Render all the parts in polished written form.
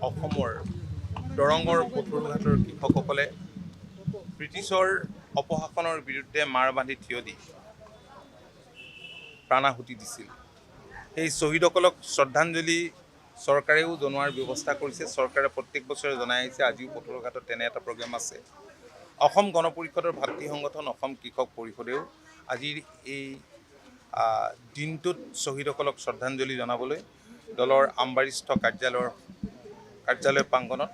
অসমৰ দৰঙৰ পথৰুঘাটৰ কৃষকসকলে ব্ৰিটিছৰ অপশাসনৰ বিৰুদ্ধে মাৰ বান্ধি থিয় দি প্ৰাণাহুতি দিছিল। সেই শ্বহীদসকলক শ্ৰদ্ধাঞ্জলি চৰকাৰেও জনোৱাৰ ব্যৱস্থা কৰিছে। চৰকাৰে প্ৰত্যেক বছৰে জনাই আহিছে। আজিও পথৰুঘাটত তেনে এটা প্ৰগ্ৰেম আছে। অসম গণ পৰিষদৰ ভাতৃ সংগঠন অসম কৃষক পৰিষদেও আজিৰ এই দিনটোত শ্বহীদসকলক শ্ৰদ্ধাঞ্জলি জনাবলৈ দলৰ আমবাৰীস্থ কাৰ্যালয় প্ৰাংগণত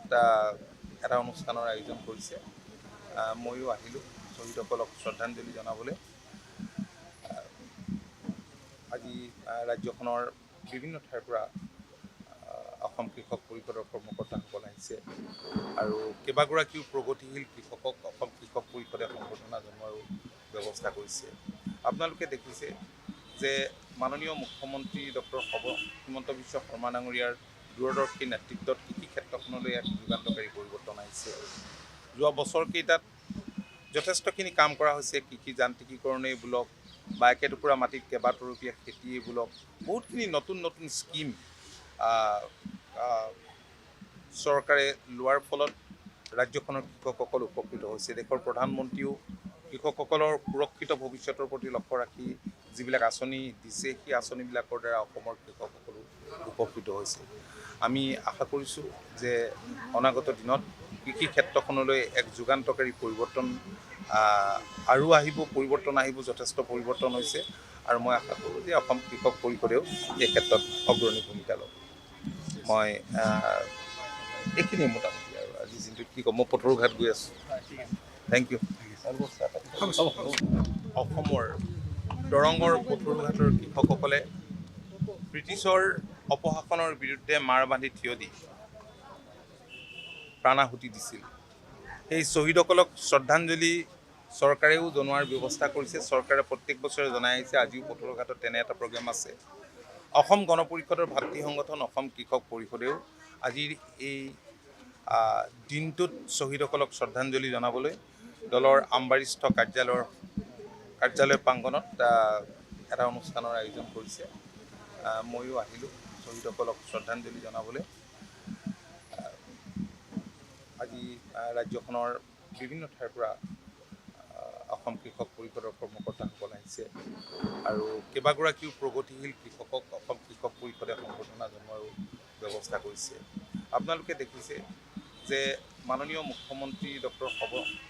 এটা অনুষ্ঠানৰ আয়োজন কৰিছে। ময়ো আহিলোঁ শ্বহীদসকলক শ্ৰদ্ধাঞ্জলি জনাবলৈ। আজি ৰাজ্যখনৰ বিভিন্ন ঠাইৰ পৰা অসম কৃষক পৰিষদৰ কৰ্মকৰ্তাসকল আহিছে আৰু কেইবাগৰাকীও প্ৰগতিশীল কৃষকক অসম কৃষক পৰিষদে সম্বৰ্ধনা জনোৱাৰো ব্যৱস্থা কৰিছে। আপোনালোকে দেখিছে যে মাননীয় মুখ্যমন্ত্ৰী ডক্টৰ হিমন্ত বিশ্ব শৰ্মা ডাঙৰীয়াৰ দূৰদৰ্শী নেতৃত্বত কৃষি ক্ষেত্ৰখনলৈ এক যুগান্তকাৰী পৰিৱৰ্তন আহিছে। যোৱা বছৰকেইটাত যথেষ্টখিনি কাম কৰা হৈছে। কৃষি যান্ত্ৰিকীকৰণেই বোলক বা একেটুকুৰা মাটিত কেইবাতৰপীয়া খেতিয়েই বোলক, বহুতখিনি নতুন নতুন স্কিম চৰকাৰে লোৱাৰ ফলত ৰাজ্যখনৰ কৃষকসকল উপকৃত হৈছে। দেশৰ প্ৰধানমন্ত্ৰীও কৃষকসকলৰ সুৰক্ষিত ভৱিষ্যতৰ প্ৰতি লক্ষ্য ৰাখি যিবিলাক আঁচনি দিছে, সেই আঁচনিবিলাকৰ দ্বাৰা অসমৰ কৃষকসকলো উপকৃত হৈছে। আমি আশা কৰিছোঁ যে অনাগত দিনত কৃষি ক্ষেত্ৰখনলৈ এক যুগান্তকাৰী পৰিৱৰ্তন আহিব। যথেষ্ট পৰিৱৰ্তন হৈছে আৰু মই আশা কৰোঁ যে অসম কৃষক পৰিষদেও এই ক্ষেত্ৰত অগ্ৰণী ভূমিকা ল'ব। মই এইখিনিয়ে মোটামুটি আৰু আজি যিটো কি ক'ম, মই পথৰুঘাট গৈ আছোঁ। Thank you. অসমৰ দৰঙৰ পথৰুঘাটৰ কৃষকসকলে ব্ৰিটিছৰ অপশাসনৰ বিৰুদ্ধে মাৰ বান্ধি থিয় দি প্ৰাণাহুতি দিছিল। সেই শ্বহীদসকলক শ্ৰদ্ধাঞ্জলি চৰকাৰেও জনোৱাৰ ব্যৱস্থা কৰিছে। চৰকাৰে প্ৰত্যেক বছৰে জনাই আহিছে। আজিও পথৰুঘাটত তেনে এটা প্ৰগ্ৰেম আছে। অসম গণ পৰিষদৰ ভাতৃ সংগঠন অসম কৃষক পৰিষদেও আজিৰ এই দিনটোত শ্বহীদসকলক শ্ৰদ্ধাঞ্জলি জনাবলৈ দলৰ আমবাৰীস্থ কাৰ্যালয় প্ৰাংগণত এটা অনুষ্ঠানৰ আয়োজন কৰিছে। ময়ো আহিলোঁ শ্বহীদসকলক শ্ৰদ্ধাঞ্জলি জনাবলৈ। আজি ৰাজ্যখনৰ বিভিন্ন ঠাইৰ পৰা অসম কৃষক পৰিষদৰ কৰ্মকৰ্তাসকল আহিছে আৰু কেইবাগৰাকীও প্ৰগতিশীল কৃষকক অসম কৃষক পৰিষদে সম্বৰ্ধনা জনোৱাৰো ব্যৱস্থা কৰিছে। আপোনালোকে দেখিছে যে মাননীয় মুখ্যমন্ত্ৰী ডক্টৰ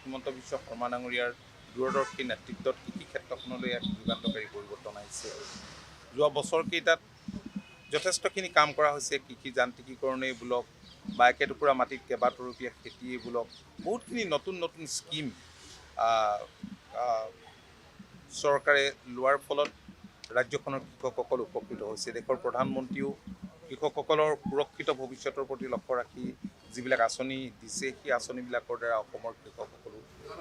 হিমন্ত বিশ্ব শৰ্মা ডাঙৰীয়াৰ দূৰদৰ্শী নেতৃত্বত কৃষি ক্ষেত্ৰখনলৈ এক যুগান্তকাৰী পৰিৱৰ্তন আহিছে। যোৱা বছৰকেইটাত যথেষ্টখিনি কাম কৰা হৈছে। কৃষি যান্ত্ৰিকীকৰণেই বোলক বা একেটুকুৰা মাটিত কেইবাতৰপীয়া খেতিয়েই বোলক, বহুতখিনি নতুন নতুন স্কিম চৰকাৰে লোৱাৰ ফলত ৰাজ্যখনৰ কৃষকসকল উপকৃত হৈছে। দেশৰ প্ৰধানমন্ত্ৰীও কৃষকসকলৰ সুৰক্ষিত ভৱিষ্যতৰ প্ৰতি লক্ষ্য ৰাখি যিবিলাক আঁচনি দিছে, সেই আঁচনিবিলাকৰ দ্বাৰা অসমৰ কৃষকসকলো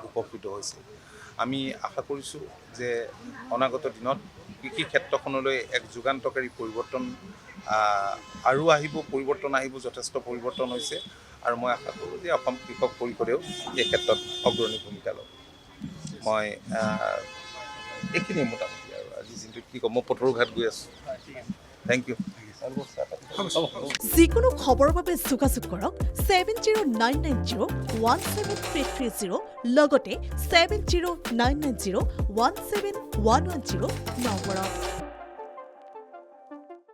উপকৃত হৈছে। আমি আশা কৰিছোঁ যে অনাগত দিনত কৃষি ক্ষেত্ৰখনলৈ এক যুগান্তকাৰী পৰিৱৰ্তন আহিব। যথেষ্ট পৰিৱৰ্তন হৈছে আৰু মই আশা কৰোঁ যে অসম কৃষক পৰিষদেও এই ক্ষেত্ৰত অগ্ৰণী ভূমিকা ল'ব। মই এইখিনিয়ে মোটামুটি আৰু আজি যিটো কি ক'ম, মই পথৰুঘাট গৈ আছোঁ। Thank you. যিকোনো খবৰৰ বাবে যোগাযোগ কৰক 7099017330 লগতে 7099017110 নম্বৰত।